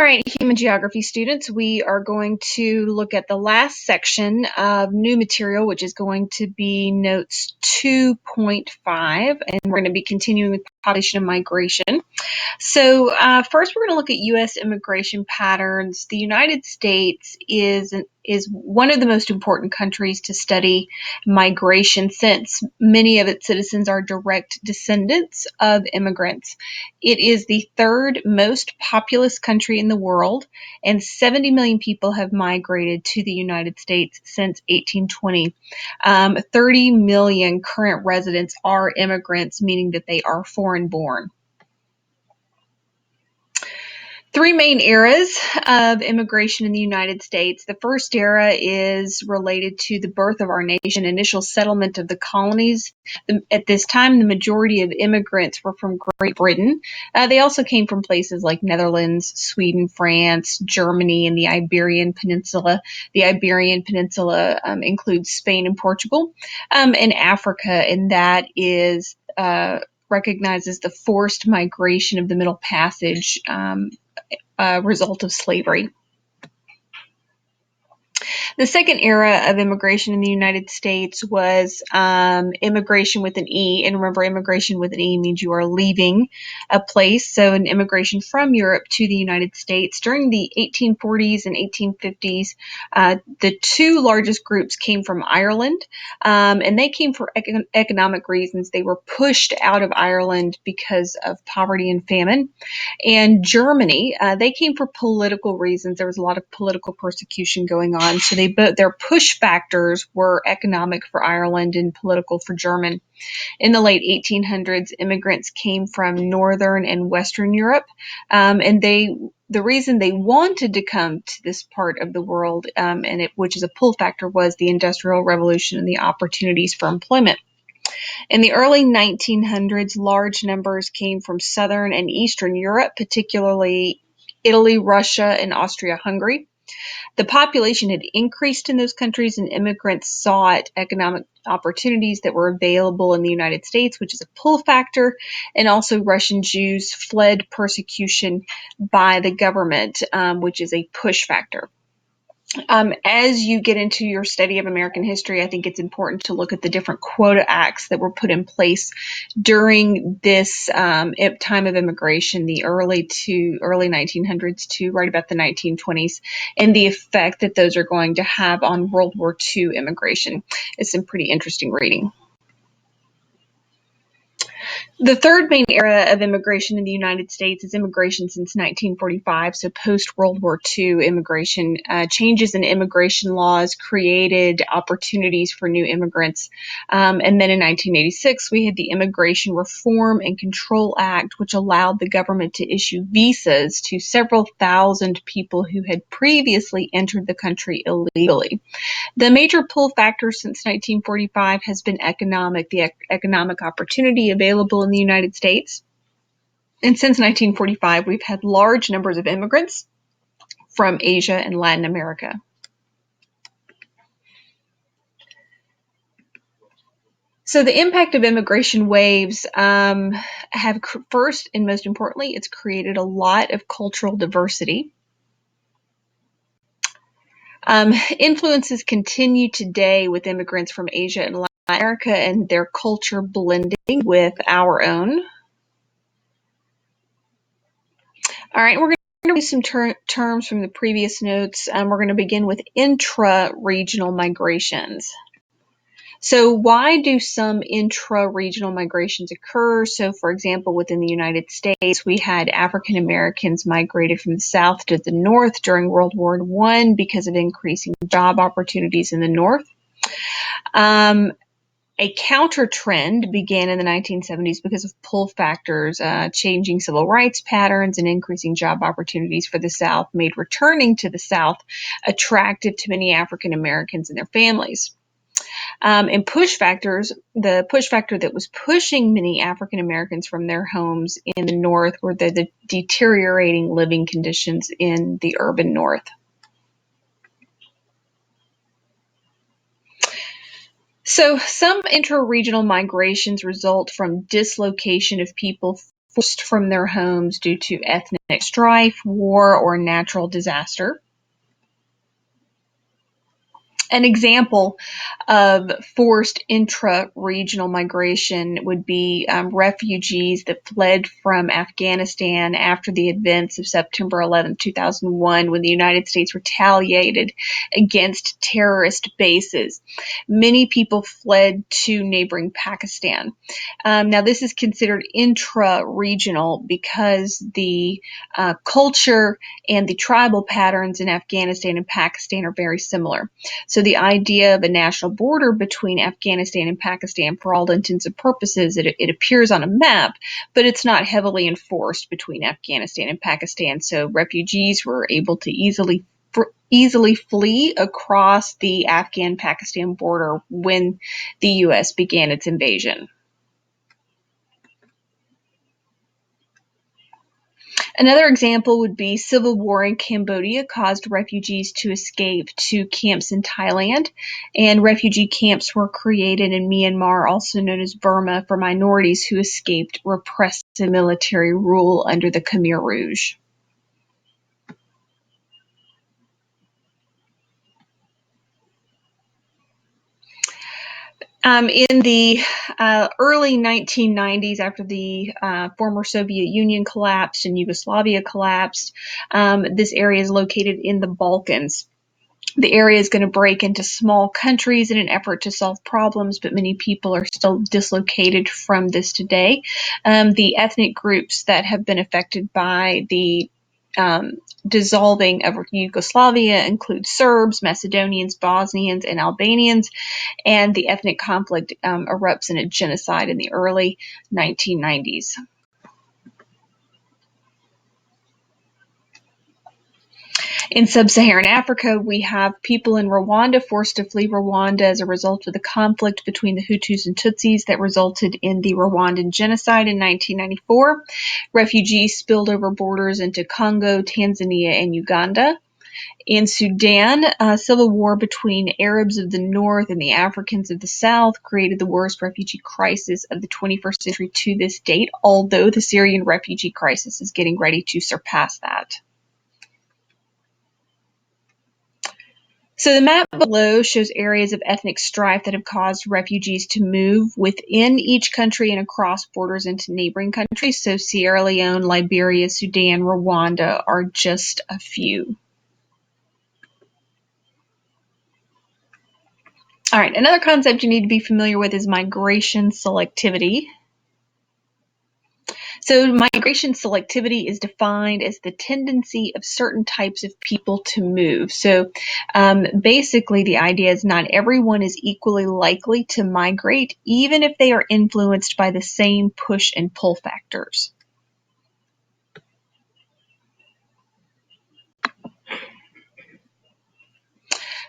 right, human geography students, we are going to look at the last section of new material, which is going to be notes 2.5, and we're going to be continuing with population and migration. So first, we're going to look at U.S. immigration patterns. The United States is one of the most important countries to study migration, since many of its citizens are direct descendants of immigrants. It is the third most populous country in the world, and 70 million people have migrated to the United States since 1820. 30 million current residents are immigrants, meaning that they are foreign-born. Three main eras of immigration in the United States. The first era is related to the birth of our nation, initial settlement of the colonies. At this time, the majority of immigrants were from Great Britain. They also came from places like Netherlands, Sweden, France, Germany, and the Iberian Peninsula. The Iberian Peninsula includes Spain and Portugal, and Africa, and that is recognizes the forced migration of the Middle Passage result of slavery. The second era of immigration in the United States was immigration with an E. And remember, immigration with an E means you are leaving a place. So an immigration from Europe to the United States. During the 1840s and 1850s, the two largest groups came from Ireland, and they came for economic reasons. They were pushed out of Ireland because of poverty and famine. And Germany, they came for political reasons. There was a lot of political persecution going on. So their push factors were economic for Ireland and political for German. In the late 1800s, immigrants came from Northern and Western Europe, and the reason they wanted to come to this part of the world, which is a pull factor, was the Industrial Revolution and the opportunities for employment. In the early 1900s, large numbers came from Southern and Eastern Europe, particularly Italy, Russia, and Austria-Hungary. The population had increased in those countries, and immigrants sought economic opportunities that were available in the United States, which is a pull factor, and also Russian Jews fled persecution by the government, which is a push factor. As you get into your study of American history, I think it's important to look at the different quota acts that were put in place during this time of immigration, the early 1900s to right about the 1920s, and the effect that those are going to have on World War II immigration. It's some pretty interesting reading. The third main era of immigration in the United States is immigration since 1945, so post-World War II immigration. Changes in immigration laws created opportunities for new immigrants. And then in 1986, we had the Immigration Reform and Control Act, which allowed the government to issue visas to several thousand people who had previously entered the country illegally. The major pull factor since 1945 has been the economic opportunity available in the United States. And since 1945, we've had large numbers of immigrants from Asia and Latin America. So the impact of immigration waves have, first and most importantly, it's created a lot of cultural diversity. Influences continue today with immigrants from Asia and Latin America and their culture blending with our own. All right, we're going to use some terms from the previous notes. We're going to begin with intra-regional migrations. So why do some intra-regional migrations occur? So, for example, within the United States, we had African Americans migrated from the South to the North during World War I because of increasing job opportunities in the North. A counter trend began in the 1970s because of pull factors, changing civil rights patterns and increasing job opportunities for the South made returning to the South attractive to many African Americans and their families. And push factors, the push factor that was pushing many African Americans from their homes in the North were the deteriorating living conditions in the urban North. So some intra-regional migrations result from dislocation of people forced from their homes due to ethnic strife, war, or natural disaster. An example of forced intra-regional migration would be refugees that fled from Afghanistan after the events of September 11, 2001, when the United States retaliated against terrorist bases. Many people fled to neighboring Pakistan. Now, this is considered intra-regional because the culture and the tribal patterns in Afghanistan and Pakistan are very similar. So the idea of a national border between Afghanistan and Pakistan, for all intents and purposes, it appears on a map, but it's not heavily enforced between Afghanistan and Pakistan. So refugees were able to easily flee across the Afghan-Pakistan border when the U.S. began its invasion. Another example would be civil war in Cambodia caused refugees to escape to camps in Thailand, and refugee camps were created in Myanmar, also known as Burma, for minorities who escaped repressive military rule under the Khmer Rouge. In the early 1990s, after the former Soviet Union collapsed and Yugoslavia collapsed, this area is located in the Balkans. The area is going to break into small countries in an effort to solve problems, but many people are still dislocated from this today. The ethnic groups that have been affected by the dissolving of Yugoslavia include Serbs, Macedonians, Bosnians, and Albanians, and the ethnic conflict erupts in a genocide in the early 1990s. In sub-Saharan Africa, we have people in Rwanda forced to flee Rwanda as a result of the conflict between the Hutus and Tutsis that resulted in the Rwandan genocide in 1994. Refugees spilled over borders into Congo, Tanzania, and Uganda. In Sudan, a civil war between Arabs of the north and the Africans of the south created the worst refugee crisis of the 21st century to this date, although the Syrian refugee crisis is getting ready to surpass that. So the map below shows areas of ethnic strife that have caused refugees to move within each country and across borders into neighboring countries. So Sierra Leone, Liberia, Sudan, Rwanda are just a few. All right, another concept you need to be familiar with is migration selectivity. So migration selectivity is defined as the tendency of certain types of people to move. So basically the idea is not everyone is equally likely to migrate, even if they are influenced by the same push and pull factors.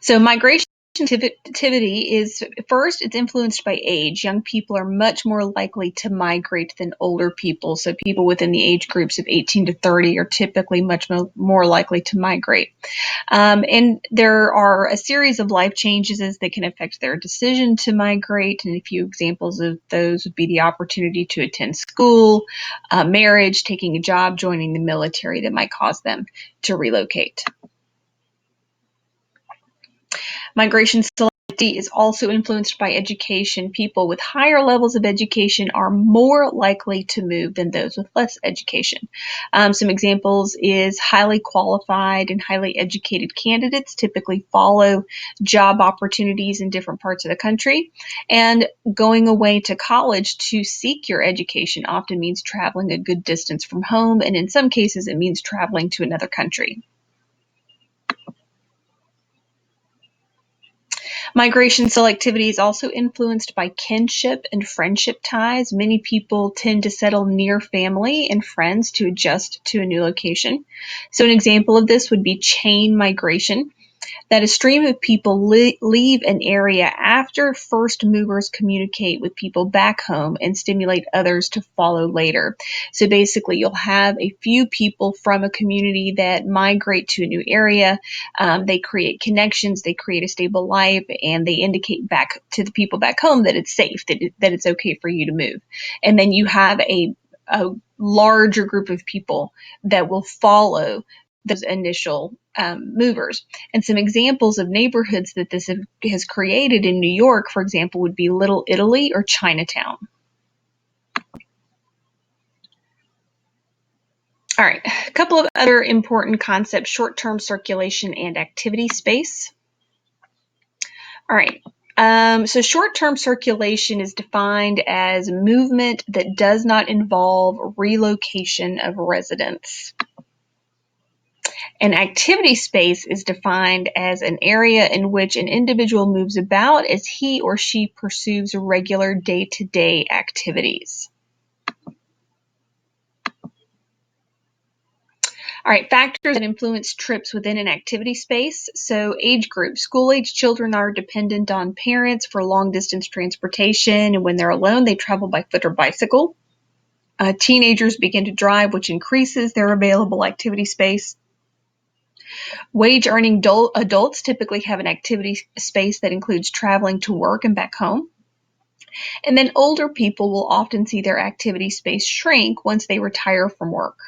So migration sensitivity is, first, it's influenced by age. Young people are much more likely to migrate than older people. So people within the age groups of 18 to 30 are typically much more likely to migrate. And there are a series of life changes that can affect their decision to migrate. And a few examples of those would be the opportunity to attend school, marriage, taking a job, joining the military that might cause them to relocate. Migration selectivity is also influenced by education. People with higher levels of education are more likely to move than those with less education. Some examples is highly qualified and highly educated candidates typically follow job opportunities in different parts of the country. And going away to college to seek your education often means traveling a good distance from home, and in some cases it means traveling to another country. Migration selectivity is also influenced by kinship and friendship ties. Many people tend to settle near family and friends to adjust to a new location. So an example of this would be chain migration, that a stream of people leave an area after first movers communicate with people back home and stimulate others to follow later. So basically, you'll have a few people from a community that migrate to a new area. They create connections, they create a stable life, and they indicate back to the people back home that it's safe, that it's okay for you to move. And then you have a a larger group of people that will follow those initial movers. And some examples of neighborhoods that this has created in New York, for example, would be Little Italy or Chinatown. All right, a couple of other important concepts: short-term circulation and activity space. All right, so short-term circulation is defined as movement that does not involve relocation of residents. An activity space is defined as an area in which an individual moves about as he or she pursues regular day-to-day activities. All right, factors that influence trips within an activity space. So age group. School-age children are dependent on parents for long-distance transportation, and when they're alone, they travel by foot or bicycle. Teenagers begin to drive, which increases their available activity space. Wage-earning adults typically have an activity space that includes traveling to work and back home. And then older people will often see their activity space shrink once they retire from work.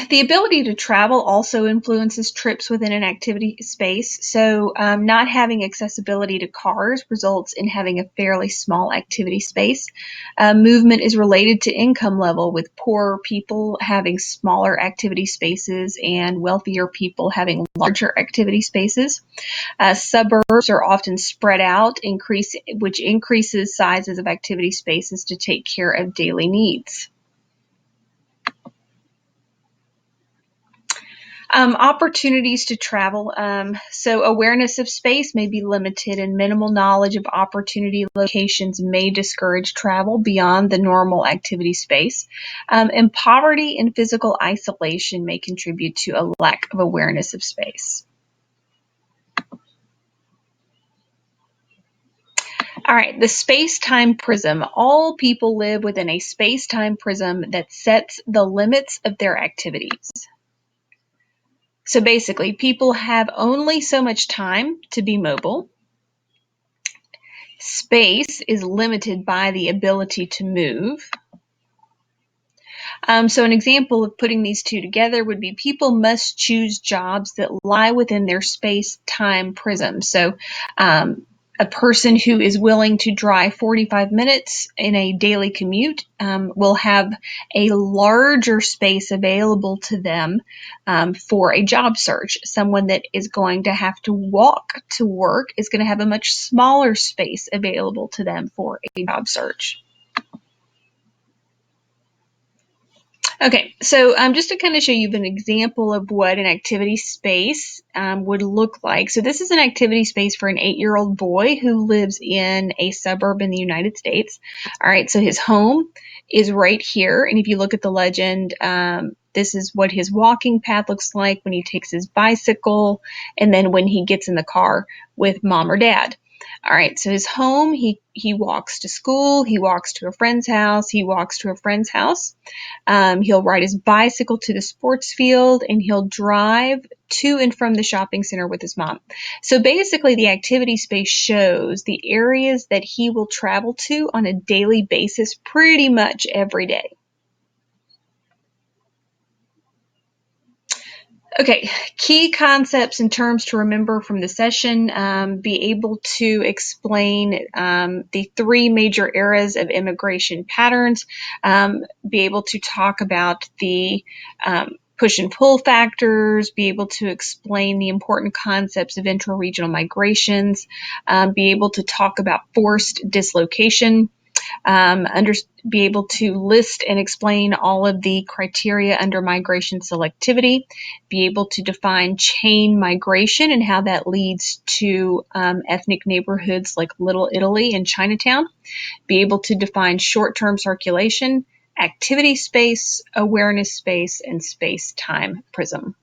The ability to travel also influences trips within an activity space. So not having accessibility to cars results in having a fairly small activity space. Movement is related to income level, with poorer people having smaller activity spaces and wealthier people having larger activity spaces. Suburbs are often spread out, which increases sizes of activity spaces to take care of daily needs. Opportunities to travel. So awareness of space may be limited, and minimal knowledge of opportunity locations may discourage travel beyond the normal activity space. And poverty and physical isolation may contribute to a lack of awareness of space. All right, the space-time prism. All people live within a space-time prism that sets the limits of their activities. So basically, people have only so much time to be mobile. Space is limited by the ability to move. So an example of putting these two together would be people must choose jobs that lie within their space-time prism. So a person who is willing to drive 45 minutes in a daily commute will have a larger space available to them for a job search. Someone that is going to have to walk to work is going to have a much smaller space available to them for a job search. Okay, so just to kind of show you an example of what an activity space would look like. So this is an activity space for an 8-year-old boy who lives in a suburb in the United States. All right, so his home is right here. And if you look at the legend, this is what his walking path looks like when he takes his bicycle, and then when he gets in the car with mom or dad. All right, so his home, he walks to school, he walks to a friend's house, he walks to a friend's house. He'll ride his bicycle to the sports field, and he'll drive to and from the shopping center with his mom. So basically, the activity space shows the areas that he will travel to on a daily basis pretty much every day. Okay, key concepts and terms to remember from the session. Be able to explain the 3 major eras of immigration patterns. Be able to talk about the push and pull factors, be able to explain the important concepts of intra-regional migrations, be able to talk about forced dislocation, be able to list and explain all of the criteria under migration selectivity, be able to define chain migration and how that leads to ethnic neighborhoods like Little Italy and Chinatown, be able to define short-term circulation, activity space, awareness space, and space-time prism.